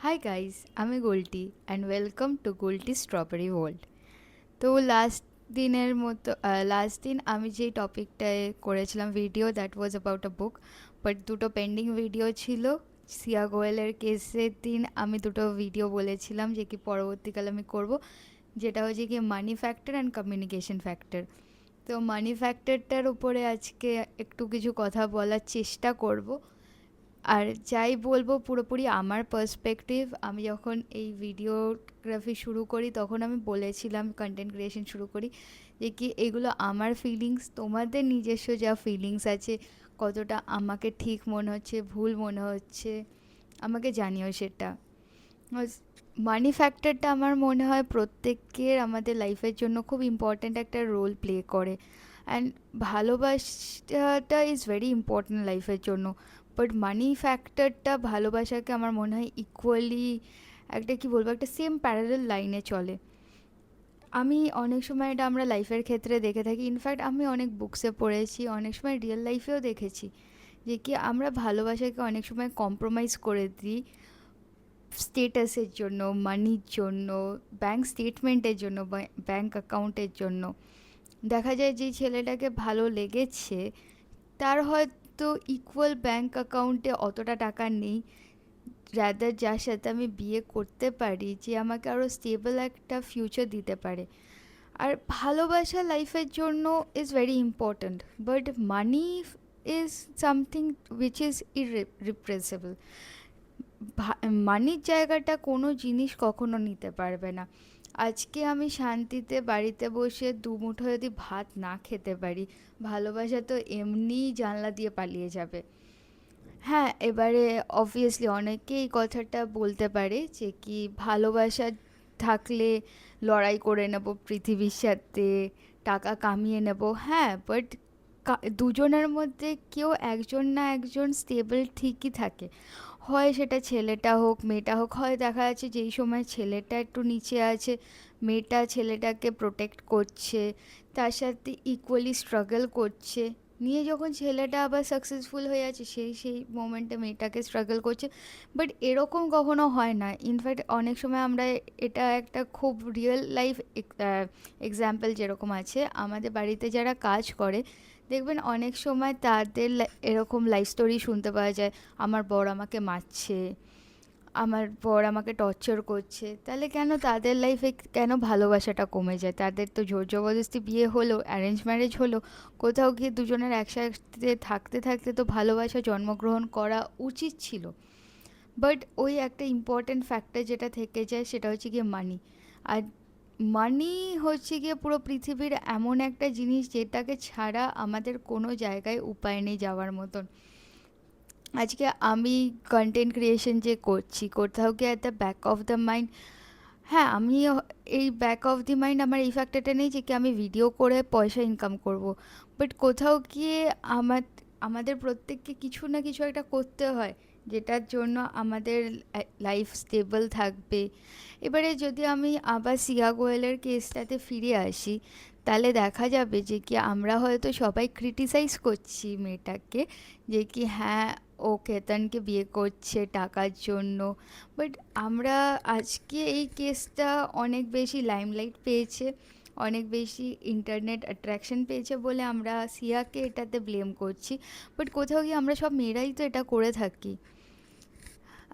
Hi guys, I'm Golti and welcome to Golti Strawberry World. তো last দিন আমি যেই টপিকটায় করেছিলাম video that was about a book, but দুটো পেন্ডিং ভিডিও ছিল। সিয়া গোয়েলের কেসের দিন আমি দুটো ভিডিও বলেছিলাম যে কি পরবর্তীকালে আমি করব, যেটা হচ্ছে কি মানি ফ্যাক্টর অ্যান্ড কমিউনিকেশন ফ্যাক্টর। তো মানি ফ্যাক্টরটার উপরে আজকে একটু কিছু কথা বলার চেষ্টা করব। আর যাই বলবো পুরোপুরি আমার পার্সপেক্টিভ। আমি যখন এই ভিডিওগ্রাফি শুরু করি তখন আমি বলেছিলাম, কন্টেন্ট ক্রিয়েশন শুরু করি, যে কি এগুলো আমার ফিলিংস, তোমাদের নিজস্ব যা ফিলিংস আছে কতটা আমাকে ঠিক মনে হচ্ছে, ভুল মনে হচ্ছে, আমাকে জানিও সেটা। মানি ফ্যাক্টরটা আমার মনে হয় প্রত্যেকের আমাদের লাইফের জন্য খুব ইম্পর্ট্যান্ট একটা রোল প্লে করে। অ্যান্ড ভালোবাসাটা ইজ ভেরি ইম্পর্ট্যান্ট লাইফের জন্য। বাট মানি ফ্যাক্টরটা ভালোবাসাকে আমার মনে হয় ইকুয়ালি একটা, কি বলবো, একটা সেম প্যারালাল লাইনে চলে। আমি অনেক সময় এটা আমরা লাইফের ক্ষেত্রে দেখে থাকি, ইনফ্যাক্ট আমি অনেক বুকসে পড়েছি, অনেক সময় রিয়েল লাইফেও দেখেছি যে কি আমরা ভালোবাসাকে অনেক সময় কম্প্রোমাইজ করে দিই স্টেটাসের জন্য, মানির জন্য, ব্যাংক স্টেটমেন্টের জন্য, ব্যাংক অ্যাকাউন্টের জন্য। দেখা যায় যে ছেলেটাকে ভালো লেগেছে, তার হয়তো ইকুয়াল ব্যাংক অ্যাকাউন্টে অতটা টাকা নেই, রাদার যার সাথে আমি বিয়ে করতে পারি, যে আমাকে আরও স্টেবল একটা ফিউচার দিতে পারে। আর ভালোবাসা লাইফের জন্য is very important, but money is something which is irreplaceable. মানির জায়গাটা কোনো জিনিস কখনো নিতে পারবে না। আজকে আমি শান্তিতে বাড়িতে বসে দুমুঠো যদি ভাত না খেতে পারি, ভালোবাসা তো এমনিই জানলা দিয়ে পালিয়ে যাবে। হ্যাঁ, এবারে অবভিয়াসলি অনেকে এই কথাটা বলতে পারে যে কি ভালোবাসা থাকলে লড়াই করে নেব পৃথিবীর সাথে, টাকা কামিয়ে নেব। হ্যাঁ, বাট দুজনের মধ্যে কেউ একজন না একজন স্টেবল ঠিকই থাকে। হয় সেটা ছেলেটা হোক মেয়েটা হোক, হয় দেখা যাচ্ছে যেই সময় ছেলেটা একটু নিচে আছে, মেয়েটা ছেলেটাকে প্রোটেক্ট করছে, তার সাথে ইকুয়ালি স্ট্রাগল করছে, নিয়ে যখন ছেলেটা আবার সাকসেসফুল হয়ে আছে সেই মোমেন্টে মেয়েটাকে স্ট্রাগল করছে। বাট এরকম কখনো হয় না। ইনফ্যাক্ট অনেক সময় আমরা, এটা একটা খুব রিয়েল লাইফ এক্সাম্পল যেরকম আছে, আমাদের বাড়িতে যারা কাজ করে দেখবেন অনেক সময় তাদের এরকম লাইফ স্টোরি শুনতে পাওয়া যায়, আমার বর আমাকে মারছে, আমার বর আমাকে টর্চার করছে। তাহলে কেন তাদের লাইফে কেন ভালোবাসাটা কমে যায়? তাদের তো জোর জবরদস্তি বিয়ে হলো, অ্যারেঞ্জ ম্যারেজ হলো, কোথাও গিয়ে দুজনের একসাথে থাকতে থাকতে তো ভালোবাসা জন্মগ্রহণ করা উচিত ছিল। বাট ওই একটা ইম্পর্ট্যান্ট ফ্যাক্টর যেটা থেকে যায় সেটা হচ্ছে গিয়ে মানি। আর মানি হচ্ছে গিয়ে পুরো পৃথিবীর এমন একটা জিনিস যেটাকে ছাড়া আমাদের কোনো জায়গায় উপায় নেই যাওয়ার মতন। আজকে আমি কন্টেন্ট ক্রিয়েশন যে করছি, কোথাও গিয়ে at the back of the mind, হ্যাঁ আমি এই ব্যাক অফ দি মাইন্ড আমার এই ফ্যাক্টরটা নেই যে কি আমি ভিডিও করে পয়সা ইনকাম করব। বাট কোথাও গিয়ে আমাদের প্রত্যেককে কিছু না কিছু একটা করতে হয়, যেটার জন্য আমাদের লাইফ স্টেবল থাকবে। এবারে যদি আমি আবার সিয়া গোয়েলের কেসটাতে ফিরে আসি, তাহলে দেখা যাবে যে কি আমরা হয়তো সবাই ক্রিটিসাইজ করছি মেয়েটাকে, যে কি হ্যাঁ ও কেতনকে বিয়ে করছে টাকার জন্য। বাট আমরা আজকে এই কেসটা অনেক বেশি লাইমলাইট পেয়েছে, অনেক বেশি ইন্টারনেট অ্যাট্রাকশন পেয়েছে বলে আমরা সিয়াকে এটাতে ব্লেম করছি। বাট কোথাও গিয়ে আমরা সব মেয়েরাই তো এটা করে থাকি।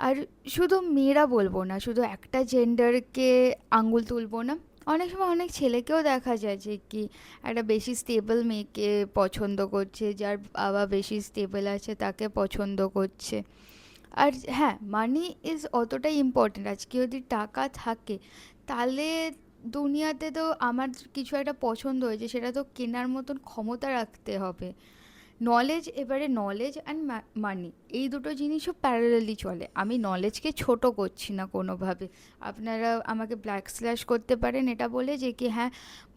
আর শুধু মেয়েরা বলবো না, শুধু একটা জেন্ডারকে আঙ্গুল তুলবো না, অনেক সময় অনেক ছেলেকেও দেখা যায় যে কি একটা বেশি স্টেবল মেয়েকে পছন্দ করছে, যার বাবা বেশি স্টেবল আছে তাকে পছন্দ করছে। আর হ্যাঁ, মানি ইজ অতটাই ইম্পর্টেন্ট। আজকে যদি টাকা থাকে তাহলে দুনিয়াতে তো আমার কিছু একটা পছন্দ হয়েছে সেটা তো কেনার মতন ক্ষমতা রাখতে হবে। নলেজ, এবারে নলেজ অ্যান্ড মানি এই দুটো জিনিসও প্যারালালি চলে। আমি নলেজকে ছোট করছি না কোনোভাবে। আপনারা আমাকে ব্ল্যাক স্ল্যাশ করতে পারেন এটা বলে যে কি হ্যাঁ,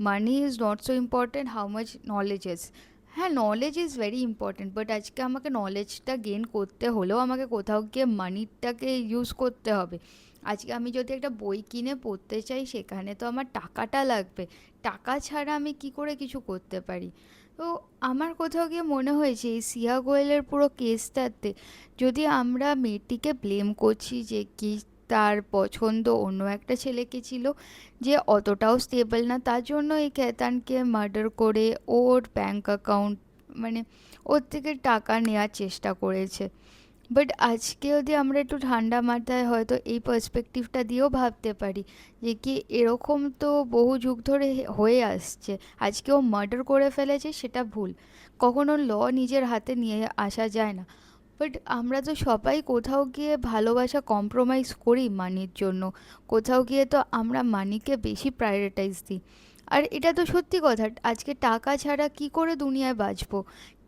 money is not so important, how much knowledge is. হ্যাঁ, knowledge is very important, but আজকে আমাকে নলেজটা গেন করতে হলেও আমাকে কোথাও গিয়ে মানিটাকে ইউজ করতে হবে। আজকে আমি যদি একটা বই কিনে পড়তে চাই সেখানে তো আমার টাকাটা লাগবে। টাকা ছাড়া আমি কি করে কিছু করতে পারি? তো আমার কোথাও গিয়ে মনে হয়েছে এই সিয়া গোয়েলের পুরো কেসটাতে যদি আমরা মেয়েটিকে ব্লেম করছি যে কি তার পছন্দ অন্য একটা ছেলেকে ছিল যে অতটাও স্টেবল না, তার জন্য এই কেতানকে মার্ডার করে ওর ব্যাংক অ্যাকাউন্ট, মানে ওর থেকে টাকা নেওয়ার চেষ্টা করেছে। বাট আজকে যদি আমরা একটু ঠান্ডা মাথায় হয়তো এই পার্সপেক্টিভটা দিয়েও ভাবতে পারি যে কি এরকম তো বহু যুগ ধরে হয়ে আসছে, আজকে ও মার্ডার করে ফেলেছে সেটা ভুল, কখনো ল নিজের হাতে নিয়ে আসা যায় না। বাট আমরা তো সবাই কোথাও গিয়ে ভালোবাসা কম্প্রোমাইজ করি মানির জন্য, কোথাও গিয়ে তো আমরা মানিকে বেশি প্রায়োরিটাইজ দিই। আর এটা তো সত্যি কথা, আজকে টাকা ছাড়া কি করে দুনিয়ায় বাঁচবো,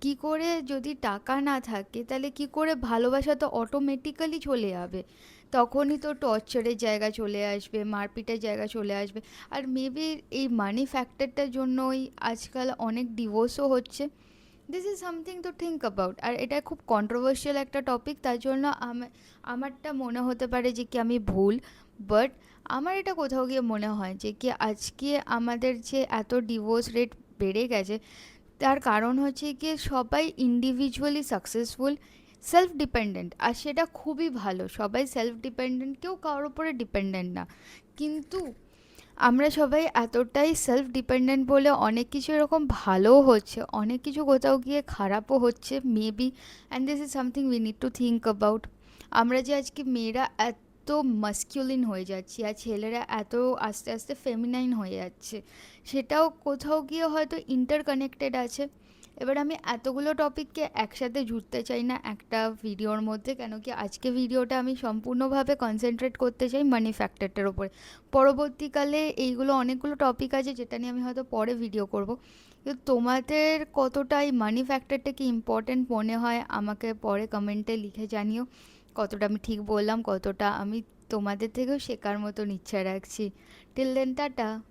কি করে যদি টাকা না থাকে তাহলে কি করে ভালোবাসা তো অটোমেটিক্যালি চলে যাবে, তখনই তো টর্চারের জায়গা চলে আসবে, মারপিটের জায়গা চলে আসবে। আর মেবি এই মানি ফ্যাক্টরটার জন্যই আজকাল অনেক ডিভোর্সও হচ্ছে। This is something to think about. আর এটা খুব কন্ট্রোভার্সিয়াল একটা টপিক, তার জন্য আমারটা মনে হতে পারে যে কি আমি ভুল, বাট আমার এটা কোথাও গিয়ে মনে হয় যে কি আজকে আমাদের যে এত ডিভোর্স রেট বেড়ে গেছে তার কারণ হচ্ছে কি সবাই ইন্ডিভিজুয়ালি সাকসেসফুল, সেলফ ডিপেন্ডেন্ট, আর সেটা খুবই ভালো, সবাই সেলফ ডিপেন্ডেন্ট, কেউ কারোর উপরে ডিপেন্ডেন্ট না। কিন্তু আমরা সবাই এতটাই সেলফ ডিপেন্ডেন্ট বলে অনেক কিছু এরকম ভালোও হচ্ছে, অনেক কিছু কোথাও গিয়ে খারাপও হচ্ছে maybe, and this is something we need to think about. আমরা যে আজকে মেয়েরা এত মাস্কিউলিন হয়ে যাচ্ছি আর ছেলেরা এত আস্তে আস্তে ফেমিনাইন হয়ে যাচ্ছে, সেটাও কোথাও গিয়ে হয়তো ইন্টারকানেক্টেড আছে। এবার আমি এতগুলো টপিককে একসাথে জুড়তে চাই না একটা ভিডিওর মধ্যে, কেন কি আজকে ভিডিওটা আমি সম্পূর্ণভাবে কনসেন্ট্রেট করতে চাই মানি ফ্যাক্টরটার ওপরে। পরবর্তীকালে এইগুলো অনেকগুলো টপিক আছে যেটা নিয়ে আমি হয়তো পরে ভিডিও করব, কিন্তু তোমাদের কতটা এই মানি ফ্যাক্টরটাকে ইম্পর্টেন্ট মনে হয় আমাকে পরে কমেন্টে লিখে জানিও, কতটা আমি ঠিক বললাম, কতটা আমি তোমাদের থেকেও শেখার মতন ইচ্ছা রাখছি। Till then, tata.